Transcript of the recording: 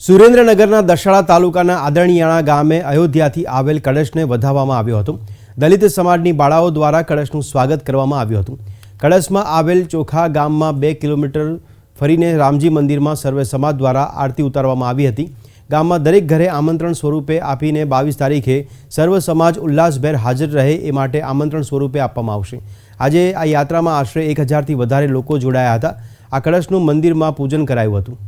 સુરેન્દ્રનગરના દશાળા તાલુકાના આદરણિયાણા ગામે અયોધ્યાથી આવેલ કળશને વધાવવામાં આવ્યો હતો। દલિત સમાજની બાળાઓ દ્વારા કળશનું સ્વાગત કરવામાં આવ્યું હતું। કળશમાં આવેલ ચોખા ગામમાં 2 કિલોમીટર ફરીને રામજી મંદિરમાં સર્વે સમાજ દ્વારા આરતી ઉતારવામાં આવી હતી। ગામમાં દરેક ઘરે આમંત્રણ સ્વરૂપે આપીને 22 તારીખે સર્વ સમાજ ઉલ્લાસભેર હાજર રહે એ માટે આમંત્રણ સ્વરૂપે આપવામાં આવશે। આજે આ યાત્રામાં આશરે 1000થી વધારે લોકો જોડાયા હતા। આ કળશનું મંદિરમાં પૂજન કરાયું હતું।